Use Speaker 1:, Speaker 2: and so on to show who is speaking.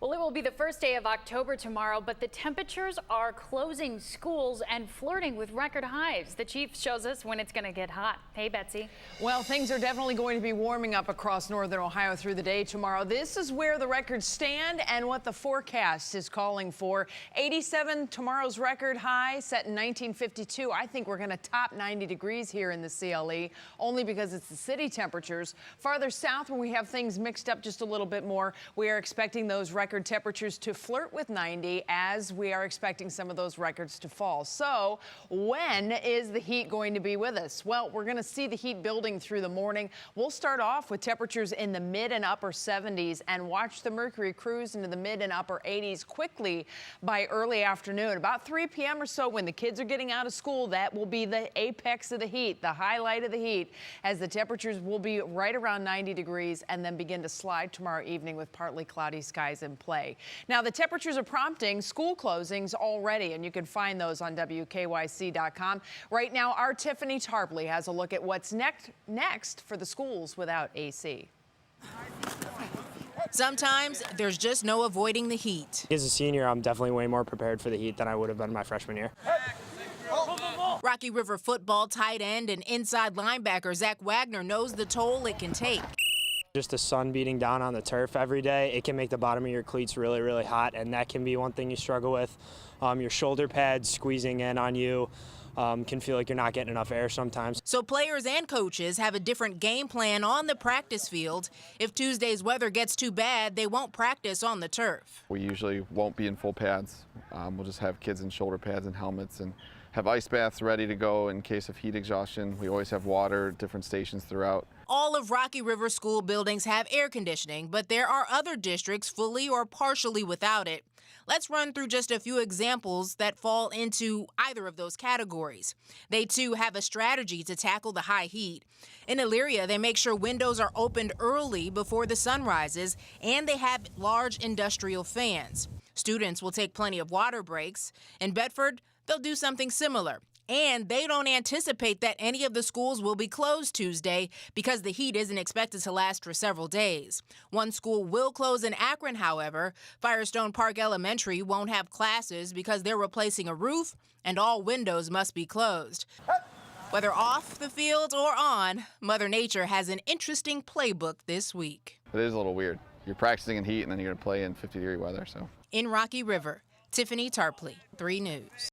Speaker 1: Well, it will be the first day of October tomorrow, but the temperatures are closing schools and flirting with record highs. The chief shows us when it's going to get hot. Hey, Betsy.
Speaker 2: Well, things are definitely going to be warming up across northern Ohio through the day tomorrow. This is where the records stand and what the forecast is calling for. 87 tomorrow's record high set in 1952. I think we're going to top 90 degrees here in the CLE, only because it's the city temperatures. Farther south, where we have things mixed up just a little bit more, we are expecting those record temperatures to flirt with 90 as we are expecting some of those records to fall. So when is the heat going to be with us? Well, we're going to see the heat building through the morning. We'll start off with temperatures in the mid and upper 70s and watch the mercury cruise into the mid and upper 80s quickly by early afternoon. About 3 p.m. or so, when the kids are getting out of school, that will be the apex of the heat, the highlight of the heat, as the temperatures will be right around 90 degrees and then begin to slide tomorrow evening with partly cloudy skies in play. Now, the temperatures are prompting school closings already, and you can find those on WKYC.com. Right now, our Tiffany Tarpley has a look at what's next for the schools without AC.
Speaker 3: Sometimes there's just no avoiding the heat.
Speaker 4: As a senior, I'm definitely way more prepared for the heat than I would have been my freshman year.
Speaker 3: Rocky River football tight end and inside linebacker Zach Wagner knows the toll it can take.
Speaker 4: Just the sun beating down on the turf every day, it can make the bottom of your cleats really, really hot, and that can be one thing you struggle with. Your shoulder pads squeezing in on you can feel like you're not getting enough air sometimes.
Speaker 3: So players and coaches have a different game plan on the practice field. If Tuesday's weather gets too bad, they won't practice on the turf.
Speaker 5: We usually won't be in full pads. We'll just have kids in shoulder pads and helmets and have ice baths ready to go in case of heat exhaustion. We always have water at different stations throughout.
Speaker 3: All of Rocky River school buildings have air conditioning, but there are other districts fully or partially without it. Let's run through just a few examples that fall into either of those categories. They, too, have a strategy to tackle the high heat. In Elyria, they make sure windows are opened early before the sun rises, and they have large industrial fans. Students will take plenty of water breaks. In Bedford, they'll do something similar. And they don't anticipate that any of the schools will be closed Tuesday because the heat isn't expected to last for several days. One school will close in Akron, however. Firestone Park Elementary won't have classes because they're replacing a roof and all windows must be closed. Whether off the field or on, Mother Nature has an interesting playbook this week.
Speaker 5: It is a little weird. You're practicing in heat and then you're going to play in 50-degree weather. So
Speaker 3: In Rocky River, Tiffany Tarpley, 3 News.